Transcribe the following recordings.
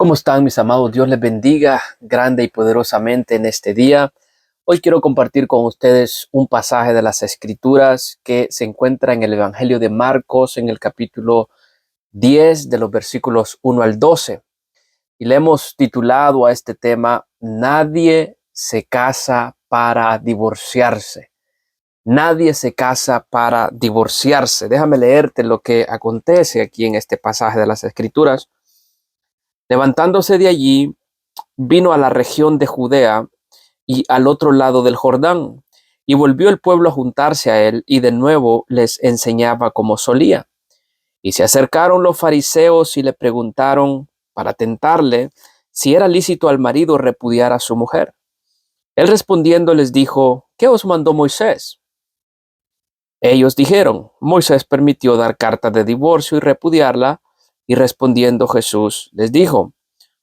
¿Cómo están, mis amados? Dios les bendiga grande y poderosamente en este día. Hoy quiero compartir con ustedes un pasaje de las Escrituras que se encuentra en el Evangelio de Marcos, en el capítulo 10, de los versículos 1 al 12. Y le hemos titulado a este tema: Nadie se casa para divorciarse. Nadie se casa para divorciarse. Déjame leerte lo que acontece aquí en este pasaje de las Escrituras. Levantándose de allí, vino a la región de Judea y al otro lado del Jordán, y volvió el pueblo a juntarse a él, y de nuevo les enseñaba como solía. Y se acercaron los fariseos y le preguntaron, para tentarle, si era lícito al marido repudiar a su mujer. Él respondiendo les dijo: ¿Qué os mandó Moisés? Ellos dijeron: Moisés permitió dar carta de divorcio y repudiarla. Y respondiendo Jesús les dijo: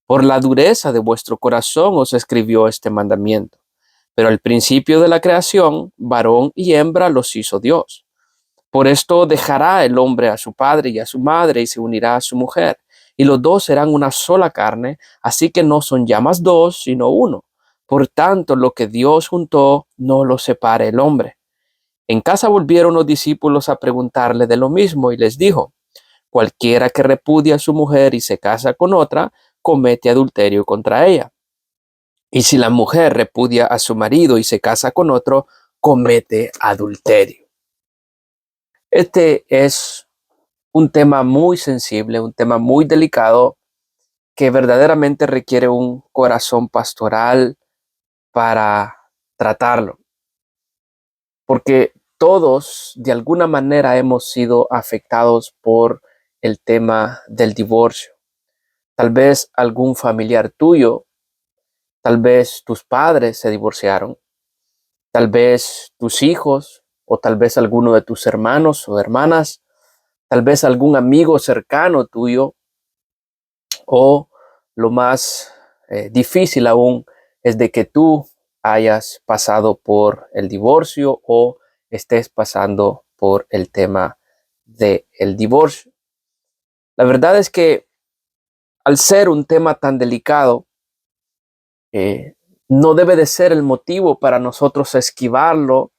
por la dureza de vuestro corazón os escribió este mandamiento. Pero al principio de la creación, varón y hembra los hizo Dios. Por esto dejará el hombre a su padre y a su madre y se unirá a su mujer, y los dos serán una sola carne, así que no son ya más dos, sino uno. Por tanto, lo que Dios juntó, no lo separe el hombre. En casa volvieron los discípulos a preguntarle de lo mismo, y les dijo: cualquiera que repudia a su mujer y se casa con otra, comete adulterio contra ella. Y si la mujer repudia a su marido y se casa con otro, comete adulterio. Este es un tema muy sensible, un tema muy delicado, que verdaderamente requiere un corazón pastoral para tratarlo. Porque todos, de alguna manera, hemos sido afectados por el tema del divorcio. Tal vez algún familiar tuyo, tal vez tus padres se divorciaron, tal vez tus hijos, o tal vez alguno de tus hermanos o hermanas, tal vez algún amigo cercano tuyo, o lo más difícil aún es de que tú hayas pasado por el divorcio o estés pasando por el tema del divorcio. La verdad es que al ser un tema tan delicado, no debe de ser el motivo para nosotros esquivarlo,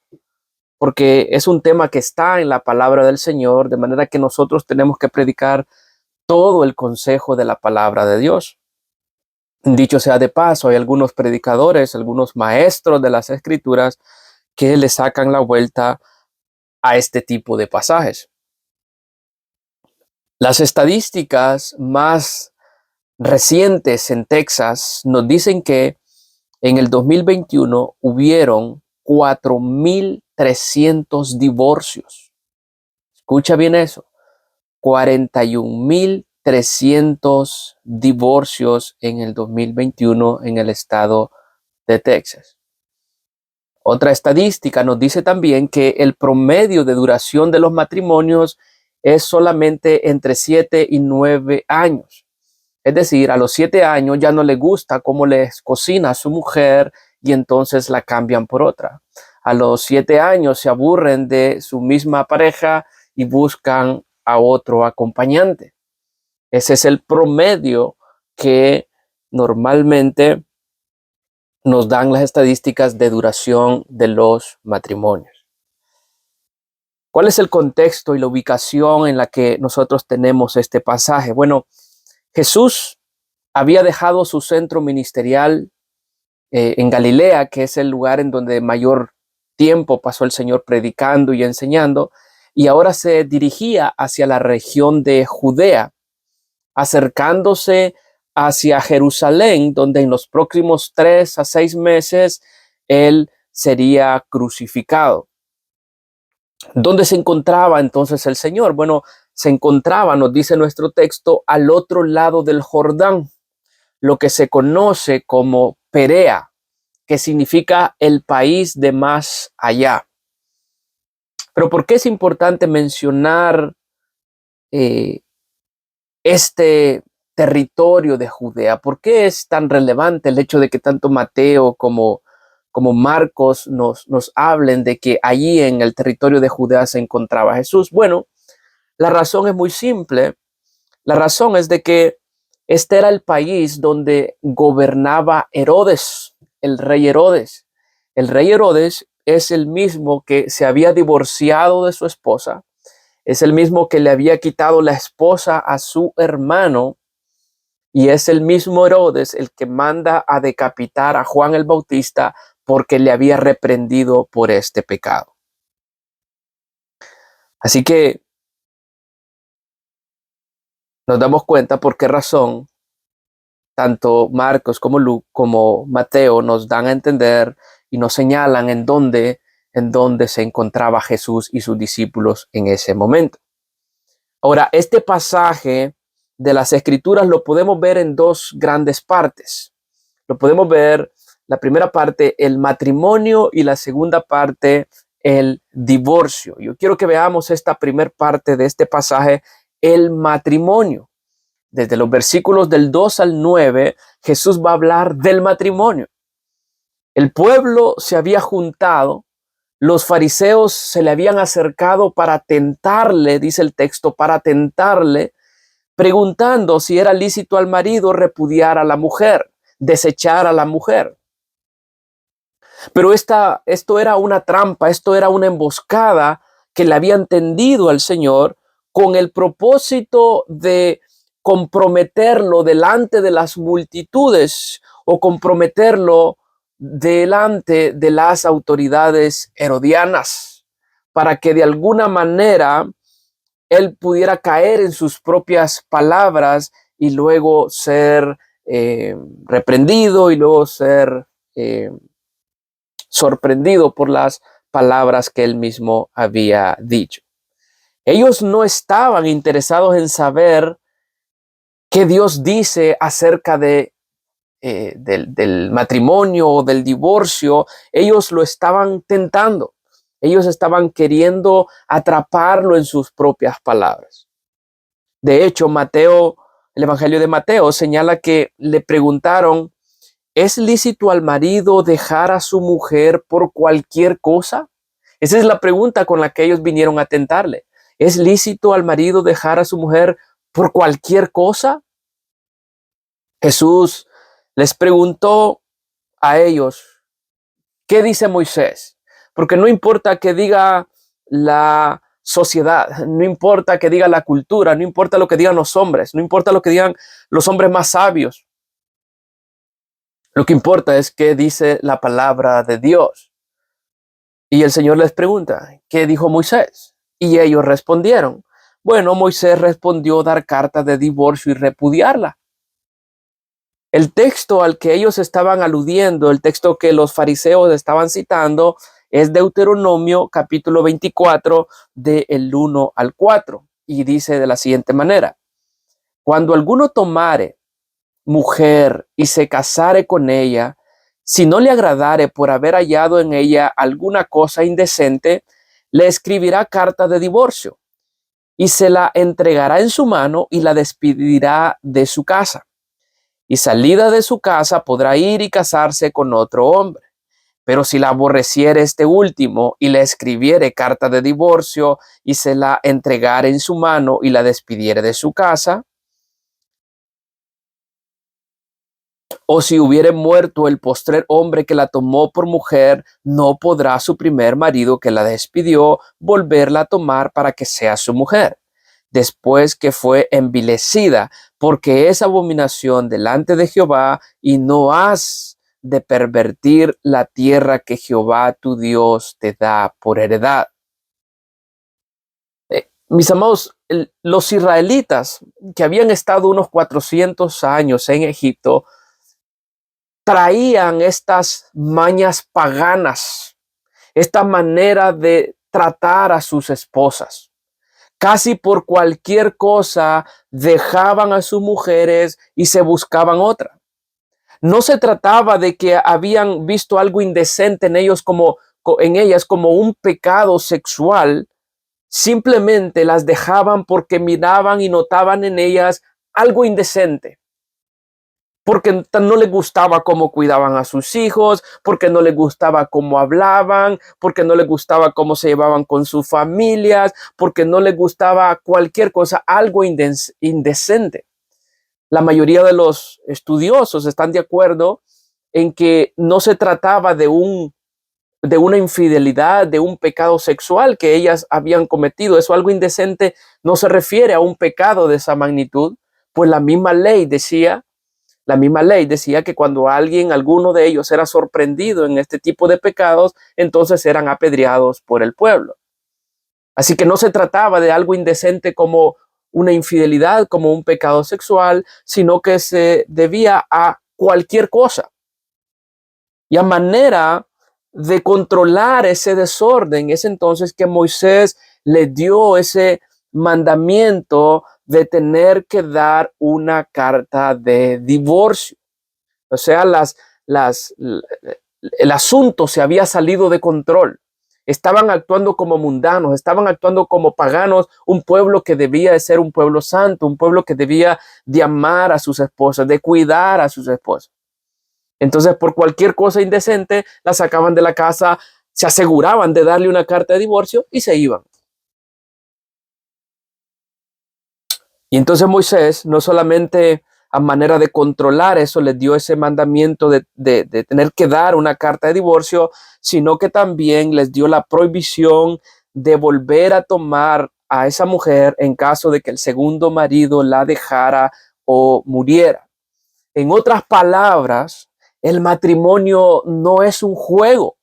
porque es un tema que está en la palabra del Señor, de manera que nosotros tenemos que predicar todo el consejo de la palabra de Dios. Dicho sea de paso, hay algunos predicadores, algunos maestros de las Escrituras que le sacan la vuelta a este tipo de pasajes. Las estadísticas más recientes en Texas nos dicen que en el 2021 hubieron 4,300 divorcios. Escucha bien eso, 41,300 divorcios en el 2021 en el estado de Texas. Otra estadística nos dice también que el promedio de duración de los matrimonios es solamente entre 7 y 9 años. Es decir, a los 7 años ya no le gusta cómo les cocina a su mujer y entonces la cambian por otra. A los 7 años se aburren de su misma pareja y buscan a otro acompañante. Ese es el promedio que normalmente nos dan las estadísticas de duración de los matrimonios. ¿Cuál es el contexto y la ubicación en la que nosotros tenemos este pasaje? Bueno, Jesús había dejado su centro ministerial en Galilea, que es el lugar en donde mayor tiempo pasó el Señor predicando y enseñando, y ahora se dirigía hacia la región de Judea, acercándose hacia Jerusalén, donde en los próximos 3 a 6 meses él sería crucificado. ¿Dónde se encontraba entonces el Señor? Bueno, se encontraba, nos dice nuestro texto, al otro lado del Jordán, lo que se conoce como Perea, que significa el país de más allá. Pero ¿por qué es importante mencionar este territorio de Judea? ¿Por qué es tan relevante el hecho de que tanto Mateo como Marcos nos hablen de que allí en el territorio de Judea se encontraba Jesús? Bueno, la razón es muy simple. La razón es de que Este era el país donde gobernaba Herodes, el rey Herodes. El rey Herodes es el mismo que se había divorciado de su esposa, es el mismo que le había quitado la esposa a su hermano, y es el mismo Herodes el que manda a decapitar a Juan el Bautista porque le había reprendido por este pecado. Así que nos damos cuenta por qué razón tanto Marcos como Mateo nos dan a entender y nos señalan en dónde se encontraba Jesús y sus discípulos en ese momento. Ahora, este pasaje de las Escrituras lo podemos ver en dos grandes partes. Lo podemos ver, la primera parte, el matrimonio, y la segunda parte, el divorcio. Yo quiero que veamos esta primera parte de este pasaje, el matrimonio. Desde los versículos del 2 al 9, Jesús va a hablar del matrimonio. El pueblo se había juntado, los fariseos se le habían acercado para tentarle, dice el texto, para tentarle, preguntando si era lícito al marido repudiar a la mujer, desechar a la mujer. Pero esto era una trampa, esto era una emboscada que le habían tendido al Señor con el propósito de comprometerlo delante de las multitudes o comprometerlo delante de las autoridades herodianas, para que de alguna manera él pudiera caer en sus propias palabras y luego ser reprendido y luego ser sorprendido por las palabras que él mismo había dicho. Ellos no estaban interesados en saber qué Dios dice acerca del matrimonio o del divorcio. Ellos lo estaban tentando. Ellos estaban queriendo atraparlo en sus propias palabras. De hecho, el Evangelio de Mateo señala que le preguntaron: ¿es lícito al marido dejar a su mujer por cualquier cosa? Esa es la pregunta con la que ellos vinieron a tentarle. ¿Es lícito al marido dejar a su mujer por cualquier cosa? Jesús les preguntó a ellos: ¿qué dice Moisés? Porque no importa que diga la sociedad, no importa que diga la cultura, no importa lo que digan los hombres, no importa lo que digan los hombres más sabios. Lo que importa es qué dice la palabra de Dios. Y el Señor les pregunta: ¿qué dijo Moisés? Y ellos respondieron: bueno, Moisés respondió dar carta de divorcio y repudiarla. El texto al que ellos estaban aludiendo, el texto que los fariseos estaban citando, es Deuteronomio capítulo 24 del 1 al 4. Y dice de la siguiente manera: cuando alguno tomare mujer y se casare con ella, si no le agradare por haber hallado en ella alguna cosa indecente, le escribirá carta de divorcio y se la entregará en su mano y la despedirá de su casa. Y salida de su casa podrá ir y casarse con otro hombre. Pero si la aborreciere este último y le escribiere carta de divorcio y se la entregare en su mano y la despidiere de su casa, o si hubiere muerto el postrer hombre que la tomó por mujer, no podrá su primer marido que la despidió volverla a tomar para que sea su mujer, después que fue envilecida, porque es abominación delante de Jehová, y no has de pervertir la tierra que Jehová tu Dios te da por heredad. Mis amados, los israelitas que habían estado unos 400 años en Egipto, traían estas mañas paganas, esta manera de tratar a sus esposas. Casi por cualquier cosa dejaban a sus mujeres y se buscaban otra. No se trataba de que habían visto algo indecente en ellas como un pecado sexual. Simplemente las dejaban porque miraban y notaban en ellas algo indecente. Porque no les gustaba cómo cuidaban a sus hijos, porque no les gustaba cómo hablaban, porque no les gustaba cómo se llevaban con sus familias, porque no les gustaba cualquier cosa, algo indecente. La mayoría de los estudiosos están de acuerdo en que no se trataba de una infidelidad, de un pecado sexual que ellas habían cometido. Eso, algo indecente, no se refiere a un pecado de esa magnitud, pues la misma ley decía que cuando alguno de ellos era sorprendido en este tipo de pecados, entonces eran apedreados por el pueblo. Así que no se trataba de algo indecente como una infidelidad, como un pecado sexual, sino que se debía a cualquier cosa. Y a manera de controlar ese desorden, es entonces que Moisés le dio ese mandamiento de tener que dar una carta de divorcio. O sea, el asunto se había salido de control. Estaban actuando como mundanos, estaban actuando como paganos, un pueblo que debía de ser un pueblo santo, un pueblo que debía de amar a sus esposas, de cuidar a sus esposas. Entonces, por cualquier cosa indecente, la sacaban de la casa, se aseguraban de darle una carta de divorcio y se iban. Y entonces Moisés, no solamente a manera de controlar eso, les dio ese mandamiento de tener que dar una carta de divorcio, sino que también les dio la prohibición de volver a tomar a esa mujer en caso de que el segundo marido la dejara o muriera. En otras palabras, el matrimonio no es un juego.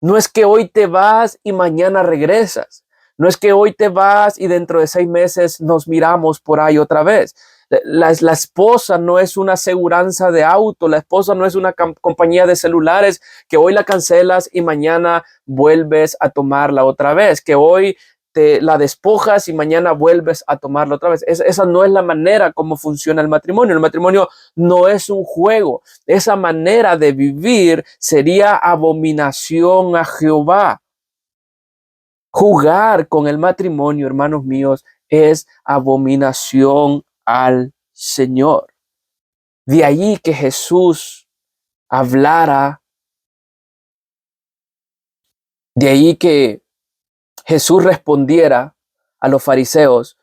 No es que hoy te vas y mañana regresas. No es que hoy te vas y dentro de 6 meses nos miramos por ahí otra vez. La esposa no es una aseguranza de auto. La esposa no es una compañía de celulares que hoy la cancelas y mañana vuelves a tomarla otra vez. Que hoy te la despojas y mañana vuelves a tomarla otra vez. Esa no es la manera como funciona el matrimonio. El matrimonio no es un juego. Esa manera de vivir sería abominación a Jehová. Jugar con el matrimonio, hermanos míos, es abominación al Señor. De allí que Jesús hablara, de allí que Jesús respondiera a los fariseos: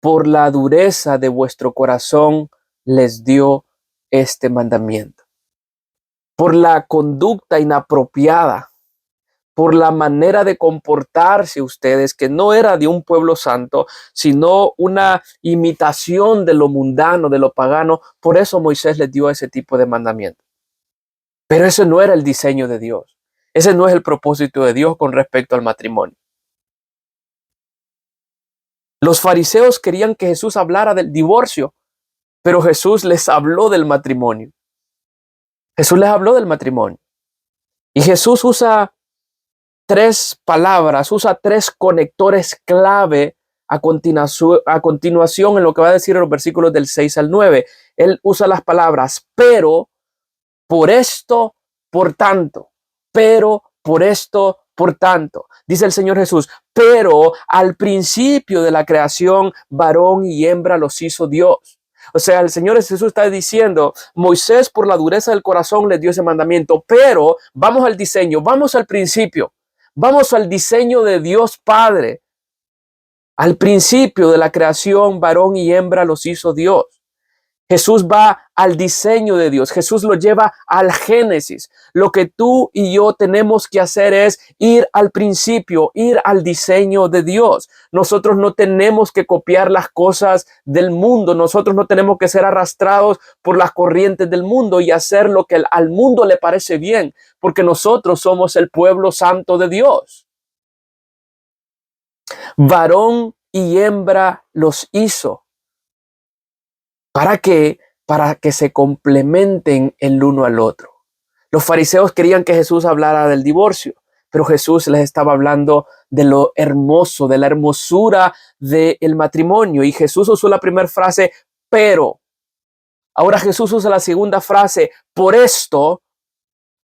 por la dureza de vuestro corazón les dio este mandamiento. Por la conducta inapropiada, por la manera de comportarse ustedes, que no era de un pueblo santo, sino una imitación de lo mundano, de lo pagano. Por eso Moisés les dio ese tipo de mandamiento. Pero ese no era el diseño de Dios. Ese no es el propósito de Dios con respecto al matrimonio. Los fariseos querían que Jesús hablara del divorcio, pero Jesús les habló del matrimonio. Jesús les habló del matrimonio. Y Jesús usa 3 palabras, usa 3 conectores clave a continuación en lo que va a decir en los versículos del 6 al 9. Él usa las palabras pero, por esto, por tanto. Pero, por esto, por tanto. Dice el Señor Jesús: pero al principio de la creación, varón y hembra los hizo Dios. O sea, el Señor Jesús está diciendo: Moisés, por la dureza del corazón, les dio ese mandamiento, pero vamos al diseño, vamos al principio. Vamos al diseño de Dios Padre. Al principio de la creación, varón y hembra los hizo Dios. Jesús va al diseño de Dios. Jesús lo lleva al Génesis. Lo que tú y yo tenemos que hacer es ir al principio, ir al diseño de Dios. Nosotros no tenemos que copiar las cosas del mundo. Nosotros no tenemos que ser arrastrados por las corrientes del mundo y hacer lo que al mundo le parece bien, porque nosotros somos el pueblo santo de Dios. Varón y hembra los hizo. ¿Para qué? Para que se complementen el uno al otro. Los fariseos querían que Jesús hablara del divorcio, pero Jesús les estaba hablando de lo hermoso, de la hermosura del matrimonio. Y Jesús usó la primera frase, pero. Ahora Jesús usa la segunda frase, por esto,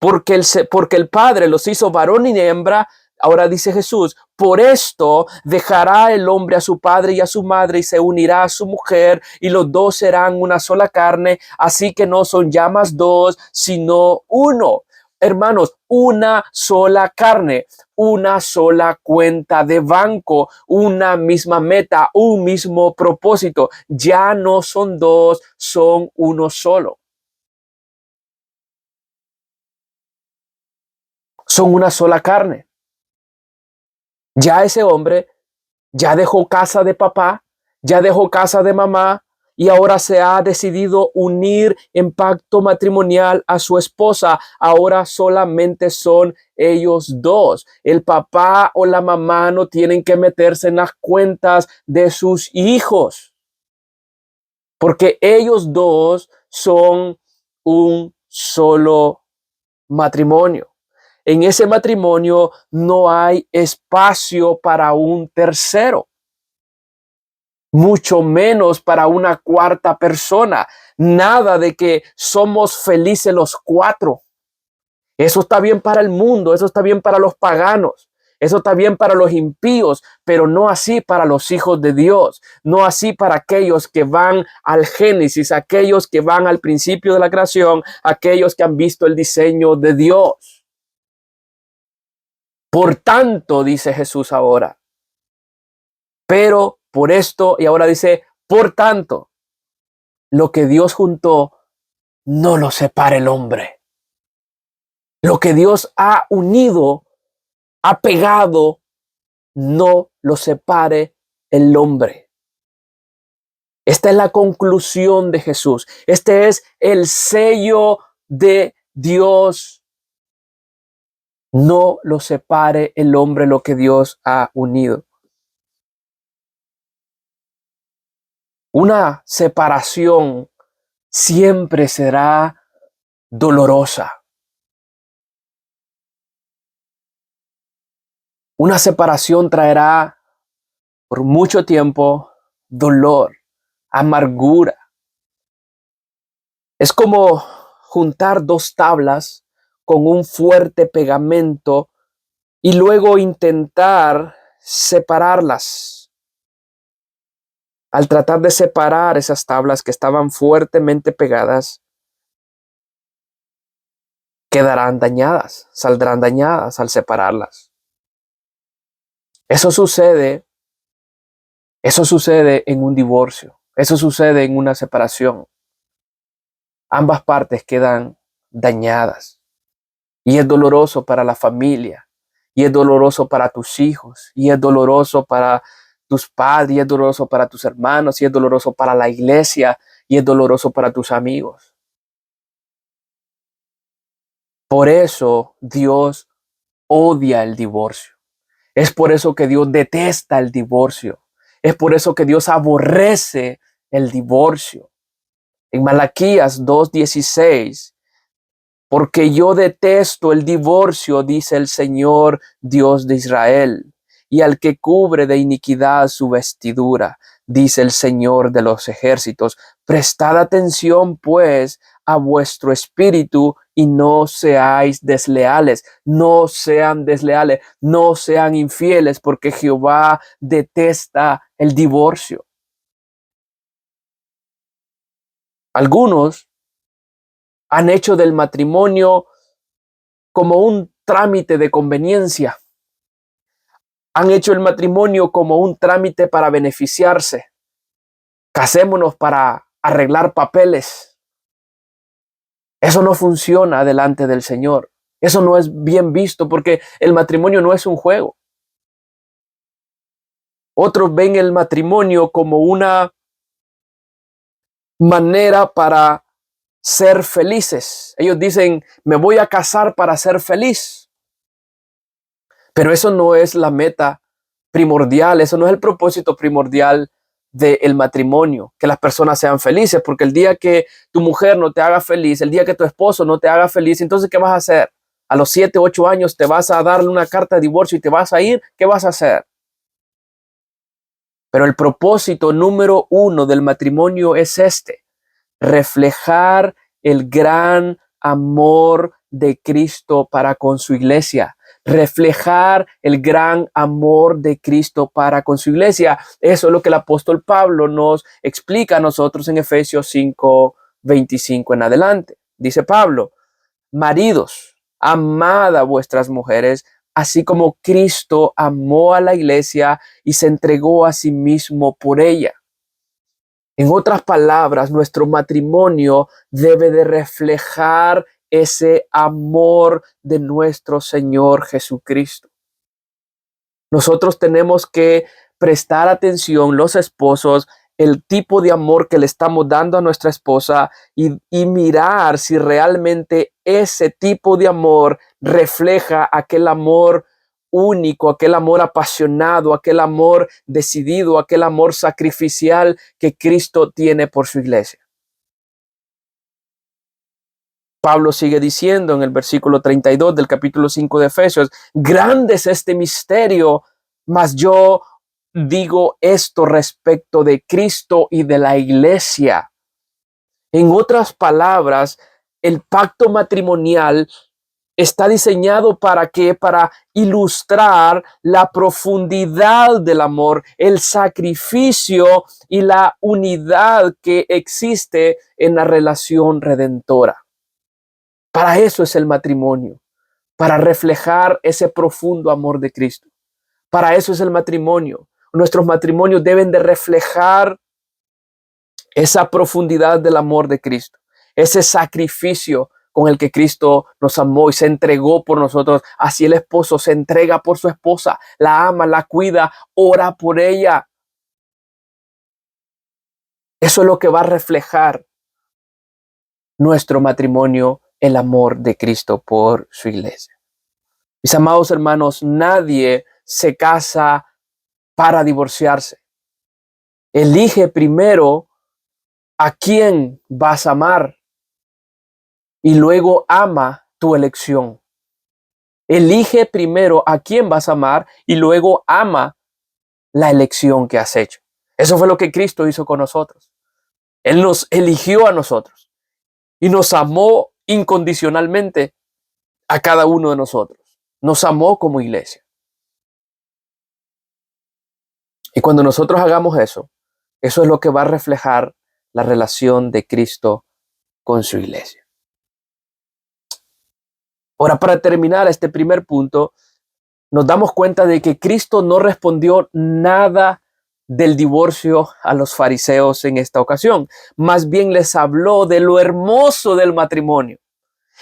porque el Padre los hizo varón y hembra. Ahora dice Jesús: por esto dejará el hombre a su padre y a su madre y se unirá a su mujer y los dos serán una sola carne. Así que no son ya más dos, sino uno. Hermanos, una sola carne, una sola cuenta de banco, una misma meta, un mismo propósito. Ya no son dos, son uno solo. Son una sola carne. Ya ese hombre ya dejó casa de papá, ya dejó casa de mamá y ahora se ha decidido unir en pacto matrimonial a su esposa. Ahora solamente son ellos dos. El papá o la mamá no tienen que meterse en las cuentas de sus hijos, porque ellos dos son un solo matrimonio. En ese matrimonio no hay espacio para un tercero, mucho menos para una cuarta persona. Nada de que somos felices los cuatro. Eso está bien para el mundo, eso está bien para los paganos, eso está bien para los impíos, pero no así para los hijos de Dios, no así para aquellos que van al Génesis, aquellos que van al principio de la creación, aquellos que han visto el diseño de Dios. Por tanto, dice Jesús ahora, pero por esto, y ahora dice, por tanto, lo que Dios juntó, no lo separe el hombre. Lo que Dios ha unido, ha pegado, no lo separe el hombre. Esta es la conclusión de Jesús. Este es el sello de Dios. No lo separe el hombre lo que Dios ha unido. Una separación siempre será dolorosa. Una separación traerá por mucho tiempo dolor, amargura. Es como juntar dos tablas con un fuerte pegamento y luego intentar separarlas. Al tratar de separar esas tablas que estaban fuertemente pegadas, quedarán dañadas, saldrán dañadas al separarlas. Eso sucede en un divorcio, eso sucede en una separación. Ambas partes quedan dañadas y es doloroso para la familia, y es doloroso para tus hijos, y es doloroso para tus padres, y es doloroso para tus hermanos, y es doloroso para la iglesia, y es doloroso para tus amigos. Por eso Dios odia el divorcio. Es por eso que Dios detesta el divorcio. Es por eso que Dios aborrece el divorcio. En Malaquías 2:16, porque yo detesto el divorcio, dice el Señor Dios de Israel, y al que cubre de iniquidad su vestidura, dice el Señor de los ejércitos. Prestad atención, pues, a vuestro espíritu y no seáis desleales, no sean desleales, no sean infieles, porque Jehová detesta el divorcio. Algunos han hecho del matrimonio como un trámite de conveniencia. Han hecho el matrimonio como un trámite para beneficiarse. Casémonos para arreglar papeles. Eso no funciona delante del Señor. Eso no es bien visto porque el matrimonio no es un juego. Otros ven el matrimonio como una manera para ser felices. Ellos dicen, me voy a casar para ser feliz. Pero eso no es la meta primordial, eso no es el propósito primordial del matrimonio, que las personas sean felices, porque el día que tu mujer no te haga feliz, el día que tu esposo no te haga feliz, entonces ¿qué vas a hacer? A los 7, 8 años te vas a darle una carta de divorcio y te vas a ir, ¿qué vas a hacer? Pero el propósito número 1 del matrimonio es reflejar el gran amor de Cristo para con su iglesia. Reflejar el gran amor de Cristo para con su iglesia. Eso es lo que el apóstol Pablo nos explica a nosotros en Efesios 5:25 en adelante. Dice Pablo, maridos, amad a vuestras mujeres, así como Cristo amó a la iglesia y se entregó a sí mismo por ella. En otras palabras, nuestro matrimonio debe de reflejar ese amor de nuestro Señor Jesucristo. Nosotros tenemos que prestar atención, los esposos, el tipo de amor que le estamos dando a nuestra esposa y mirar si realmente ese tipo de amor refleja aquel amor único, aquel amor apasionado, aquel amor decidido, aquel amor sacrificial que Cristo tiene por su iglesia. Pablo sigue diciendo en el versículo 32 del capítulo 5 de Efesios, grande es este misterio, mas yo digo esto respecto de Cristo y de la iglesia. En otras palabras, el pacto matrimonial está diseñado ¿para qué? Para ilustrar la profundidad del amor, el sacrificio y la unidad que existe en la relación redentora. Para eso es el matrimonio, para reflejar ese profundo amor de Cristo. Para eso es el matrimonio. Nuestros matrimonios deben de reflejar esa profundidad del amor de Cristo, ese sacrificio con el que Cristo nos amó y se entregó por nosotros. Así el esposo se entrega por su esposa, la ama, la cuida, ora por ella. Eso es lo que va a reflejar nuestro matrimonio, el amor de Cristo por su iglesia. Mis amados hermanos, nadie se casa para divorciarse. Elige primero a quién vas a amar y luego ama tu elección. Elige primero a quién vas a amar y luego ama la elección que has hecho. Eso fue lo que Cristo hizo con nosotros. Él nos eligió a nosotros y nos amó incondicionalmente a cada uno de nosotros. Nos amó como iglesia. Y cuando nosotros hagamos eso, eso es lo que va a reflejar la relación de Cristo con su iglesia. Ahora, para terminar este primer punto, nos damos cuenta de que Cristo no respondió nada del divorcio a los fariseos en esta ocasión. Más bien les habló de lo hermoso del matrimonio.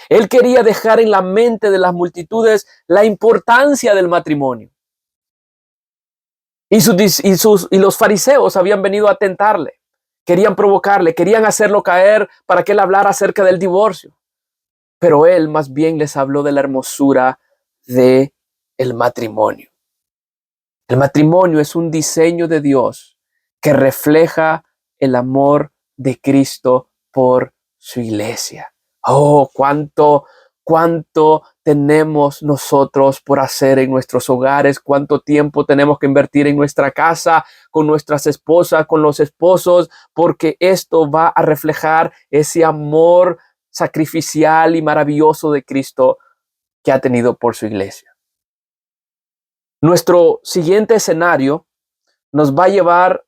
Él quería dejar en la mente de las multitudes la importancia del matrimonio. Y los fariseos habían venido a tentarle, querían provocarle, querían hacerlo caer para que él hablara acerca del divorcio. Pero él más bien les habló de la hermosura del matrimonio. El matrimonio es un diseño de Dios que refleja el amor de Cristo por su iglesia. Oh, cuánto tenemos nosotros por hacer en nuestros hogares, cuánto tiempo tenemos que invertir en nuestra casa, con nuestras esposas, con los esposos, porque esto va a reflejar ese amor sacrificial y maravilloso de Cristo que ha tenido por su iglesia. Nuestro siguiente escenario nos va a llevar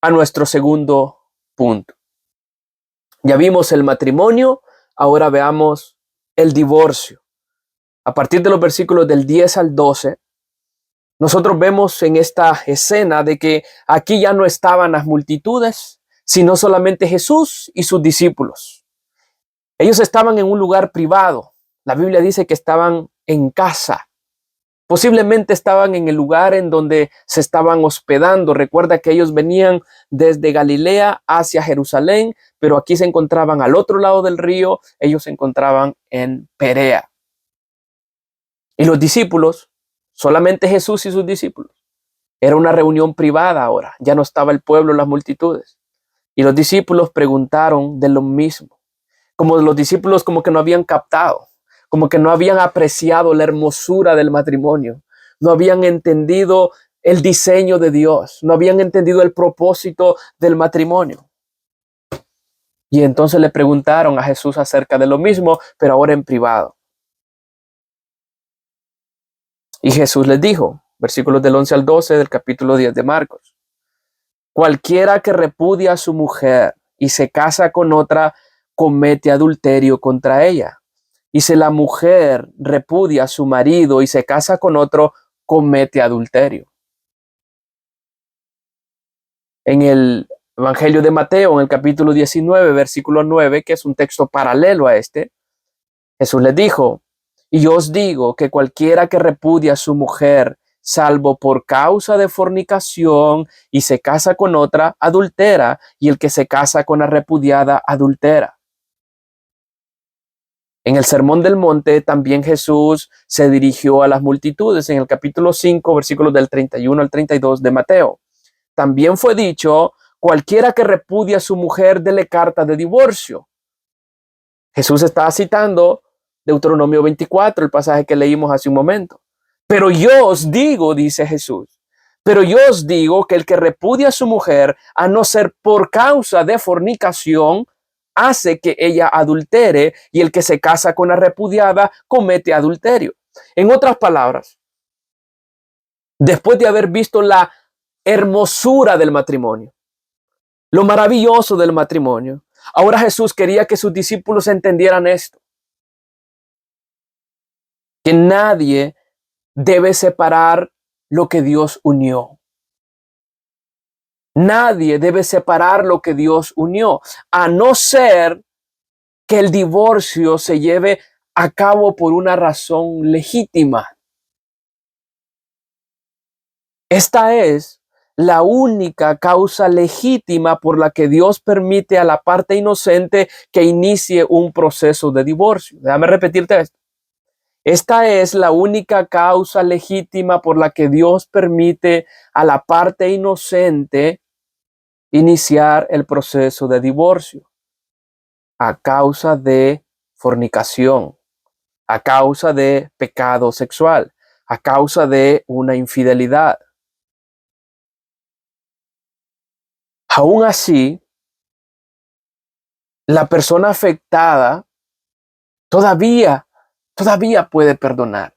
a nuestro segundo punto. Ya vimos el matrimonio, ahora veamos el divorcio. A partir de los versículos del 10 al 12, nosotros vemos en esta escena de que aquí ya no estaban las multitudes, sino solamente Jesús y sus discípulos. Ellos estaban en un lugar privado. La Biblia dice que estaban en casa. Posiblemente estaban en el lugar en donde se estaban hospedando. Recuerda que ellos venían desde Galilea hacia Jerusalén, pero aquí se encontraban al otro lado del río. Ellos se encontraban en Perea. Y los discípulos, solamente Jesús y sus discípulos. Era una reunión privada ahora. Ya no estaba el pueblo, las multitudes. Y los discípulos preguntaron de lo mismo. Como los discípulos como que no habían captado, como que no habían apreciado la hermosura del matrimonio, no habían entendido el diseño de Dios, no habían entendido el propósito del matrimonio. Y entonces le preguntaron a Jesús acerca de lo mismo, pero ahora en privado. Y Jesús les dijo, versículos del 11 al 12 del capítulo 10 de Marcos: cualquiera que repudia a su mujer y se casa con otra, comete adulterio contra ella. Y si la mujer repudia a su marido y se casa con otro, comete adulterio. En el Evangelio de Mateo, en el capítulo 19, versículo 9, que es un texto paralelo a este, Jesús les dijo: y yo os digo que cualquiera que repudia a su mujer, salvo por causa de fornicación, y se casa con otra, adultera, y el que se casa con la repudiada, adultera. En el Sermón del Monte también Jesús se dirigió a las multitudes en el capítulo 5, versículos del 31 al 32 de Mateo. También fue dicho: cualquiera que repudia a su mujer, dele carta de divorcio. Jesús estaba citando Deuteronomio 24, el pasaje que leímos hace un momento. Pero yo os digo, dice Jesús, pero yo os digo que el que repudia a su mujer, a no ser por causa de fornicación, hace que ella adultere, y el que se casa con la repudiada comete adulterio. En otras palabras, después de haber visto la hermosura del matrimonio, lo maravilloso del matrimonio, ahora Jesús quería que sus discípulos entendieran esto: que nadie debe separar lo que Dios unió. Nadie debe separar lo que Dios unió, a no ser que el divorcio se lleve a cabo por una razón legítima. Esta es la única causa legítima por la que Dios permite a la parte inocente que inicie un proceso de divorcio. Déjame repetirte esto. Esta es la única causa legítima por la que Dios permite a la parte inocente iniciar el proceso de divorcio, a causa de fornicación, a causa de pecado sexual, a causa de una infidelidad. Aún así, la persona afectada todavía puede perdonar.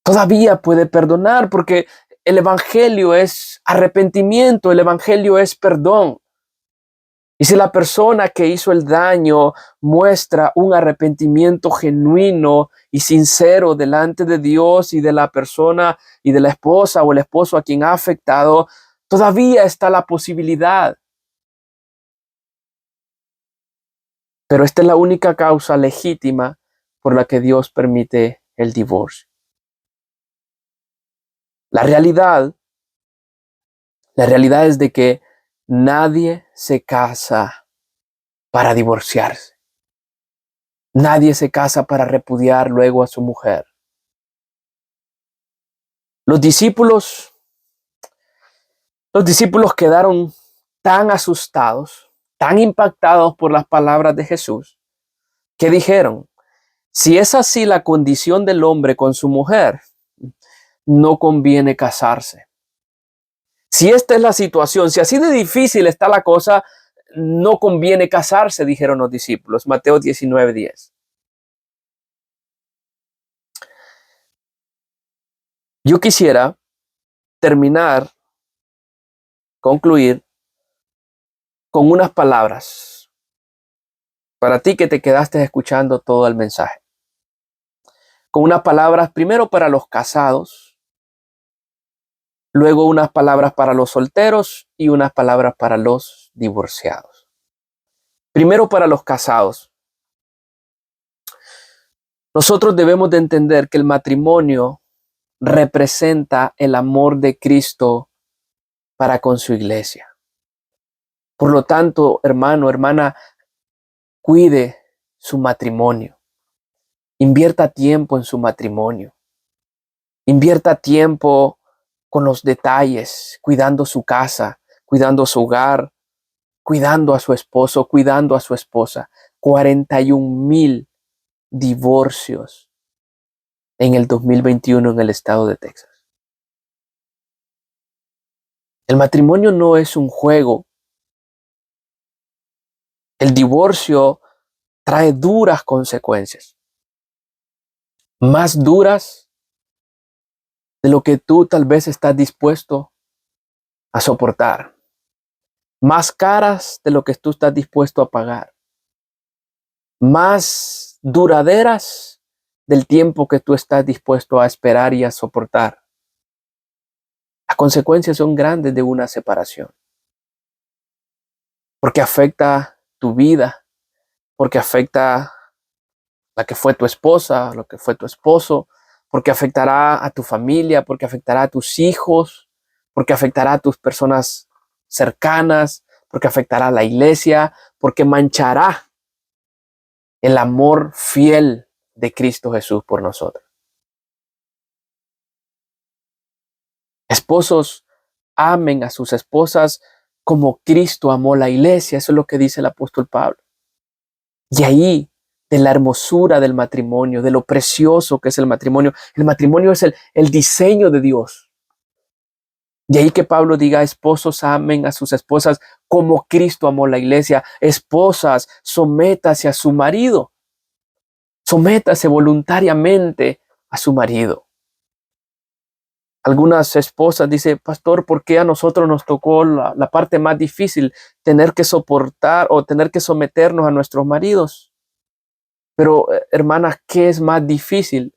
Todavía puede perdonar, porque el evangelio es arrepentimiento, el evangelio es perdón. Y si la persona que hizo el daño muestra un arrepentimiento genuino y sincero delante de Dios y de la persona y de la esposa o el esposo a quien ha afectado, todavía está la posibilidad. Pero esta es la única causa legítima por la que Dios permite el divorcio. La realidad es de que nadie se casa para divorciarse. Nadie se casa para repudiar luego a su mujer. Los discípulos quedaron tan asustados, tan impactados por las palabras de Jesús, que dijeron: si es así la condición del hombre con su mujer, no conviene casarse. Si esta es la situación, si así de difícil está la cosa, no conviene casarse, dijeron los discípulos. Mateo 19:10. Yo quisiera concluir con unas palabras para ti que te quedaste escuchando todo el mensaje. Con unas palabras primero para los casados, luego unas palabras para los solteros y unas palabras para los divorciados. Primero para los casados. Nosotros debemos de entender que el matrimonio representa el amor de Cristo para con su iglesia. Por lo tanto, hermano, hermana, cuide su matrimonio. Invierta tiempo en su matrimonio. Invierta tiempo con los detalles, cuidando su casa, cuidando su hogar, cuidando a su esposo, cuidando a su esposa. 41,000 divorcios en el 2021 en el estado de Texas. El matrimonio no es un juego. El divorcio trae duras consecuencias, más duras de lo que tú tal vez estás dispuesto a soportar, más caras de lo que tú estás dispuesto a pagar. más duraderas del tiempo que tú estás dispuesto a esperar y a soportar. Las consecuencias son grandes de una separación, porque afecta tu vida, porque afecta la que fue tu esposa, lo que fue tu esposo, porque afectará a tu familia, porque afectará a tus hijos, porque afectará a tus personas cercanas, porque afectará a la iglesia, porque manchará el amor fiel de Cristo Jesús por nosotros. Esposos, amen a sus esposas como Cristo amó la iglesia. Eso es lo que dice el apóstol Pablo. Y ahí, de la hermosura del matrimonio, de lo precioso que es el matrimonio. El matrimonio es el diseño de Dios. Y ahí que Pablo diga, esposos amen a sus esposas como Cristo amó la iglesia. Esposas, sométase a su marido. Sométase voluntariamente a su marido. Algunas esposas dicen, pastor, ¿por qué a nosotros nos tocó la parte más difícil, tener que soportar o tener que someternos a nuestros maridos? Pero, hermanas, ¿qué es más difícil?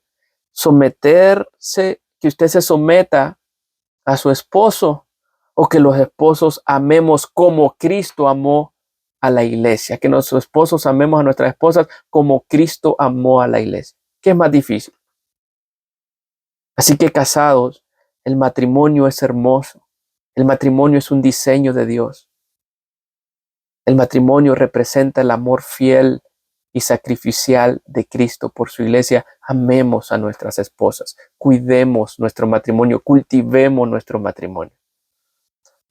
Someterse, que usted se someta a su esposo, o que los esposos amemos como Cristo amó a la iglesia, que nuestros esposos amemos a nuestras esposas como Cristo amó a la iglesia. ¿Qué es más difícil? Así que casados, el matrimonio es hermoso. El matrimonio es un diseño de Dios. El matrimonio representa el amor fiel y sacrificial de Cristo por su iglesia. Amemos a nuestras esposas, cuidemos nuestro matrimonio, cultivemos nuestro matrimonio.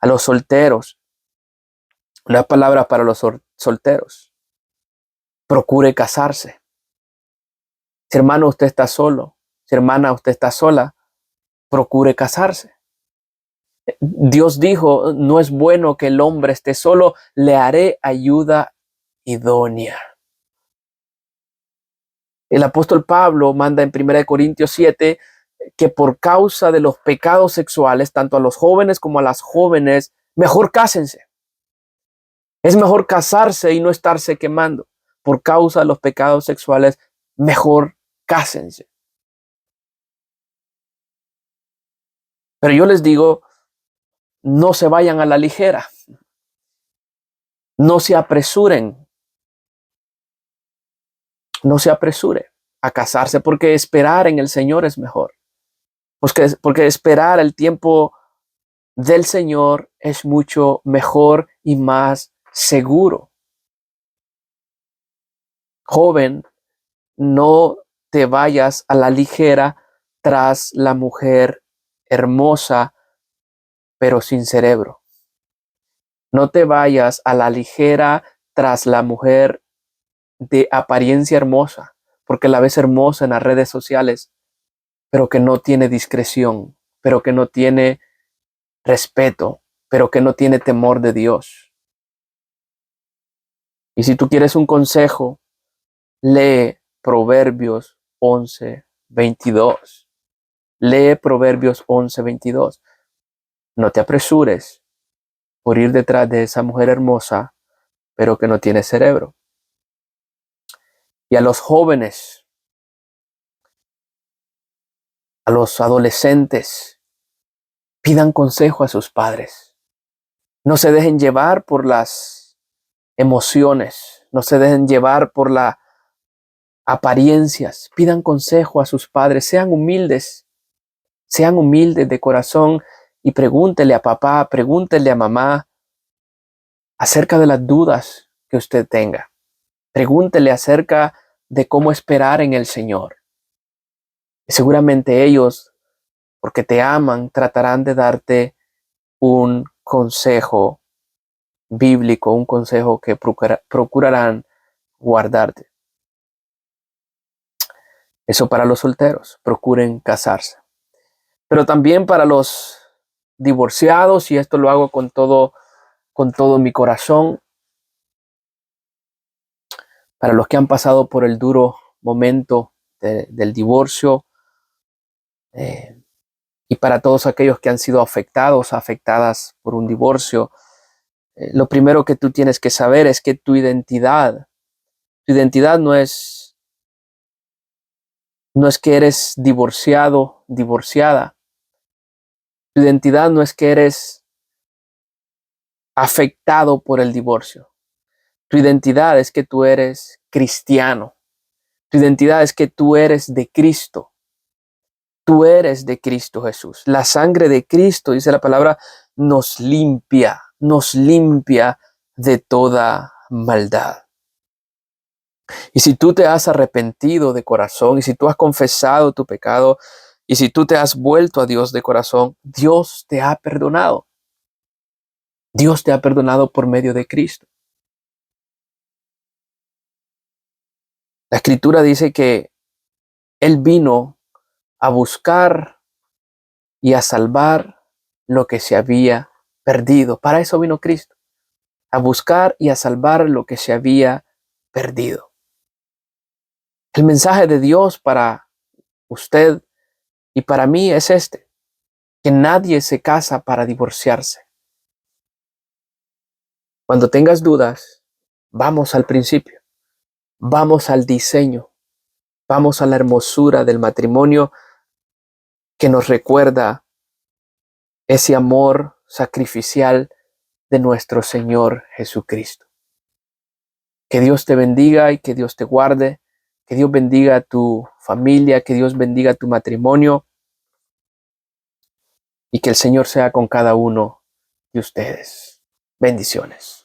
A los solteros, una palabra para los solteros: procure casarse. Si hermano usted está solo, si hermana usted está sola, procure casarse. Dios dijo, no es bueno que el hombre esté solo, le haré ayuda idónea. El apóstol Pablo manda en 1 Corintios 7 que por causa de los pecados sexuales, tanto a los jóvenes como a las jóvenes, mejor cásense. Es mejor casarse y no estarse quemando. Por causa de los pecados sexuales, mejor cásense. Pero yo les digo, no se vayan a la ligera. No se apresuren. No se apresure a casarse, porque esperar en el Señor es mejor. Porque esperar el tiempo del Señor es mucho mejor y más seguro. Joven, no te vayas a la ligera tras la mujer hermosa, pero sin cerebro. No te vayas a la ligera tras la mujer de apariencia hermosa, porque la ves hermosa en las redes sociales, pero que no tiene discreción, pero que no tiene respeto, pero que no tiene temor de Dios. Y si tú quieres un consejo, lee Proverbios 11:22. Lee Proverbios 11:22. No te apresures por ir detrás de esa mujer hermosa, pero que no tiene cerebro. Y a los jóvenes, a los adolescentes, pidan consejo a sus padres. No se dejen llevar por las emociones, no se dejen llevar por las apariencias. Pidan consejo a sus padres, sean humildes de corazón y pregúntele a papá, pregúntele a mamá acerca de las dudas que usted tenga. Pregúntele acerca de cómo esperar en el Señor. Y seguramente ellos, porque te aman, tratarán de darte un consejo bíblico, un consejo que procurarán guardarte. Eso para los solteros, procuren casarse. Pero también para los divorciados, y esto lo hago con todo mi corazón, para los que han pasado por el duro momento del divorcio, y para todos aquellos que han sido afectadas por un divorcio, lo primero que tú tienes que saber es que tu identidad Tu identidad no es que eres divorciado, divorciada. Tu identidad no es que eres afectado por el divorcio. Tu identidad es que tú eres cristiano. Tu identidad es que tú eres de Cristo. Tú eres de Cristo Jesús. La sangre de Cristo, dice la palabra, nos limpia de toda maldad. Y si tú te has arrepentido de corazón, y si tú has confesado tu pecado, y si tú te has vuelto a Dios de corazón, Dios te ha perdonado. Dios te ha perdonado por medio de Cristo. La Escritura dice que Él vino a buscar y a salvar lo que se había perdido. Para eso vino Cristo, a buscar y a salvar lo que se había perdido. El mensaje de Dios para usted y para mí es este: que nadie se casa para divorciarse. Cuando tengas dudas, vamos al principio, vamos al diseño, vamos a la hermosura del matrimonio que nos recuerda ese amor sacrificial de nuestro Señor Jesucristo. Que Dios te bendiga y que Dios te guarde, que Dios bendiga a tu familia, que Dios bendiga tu matrimonio y que el Señor sea con cada uno de ustedes. Bendiciones.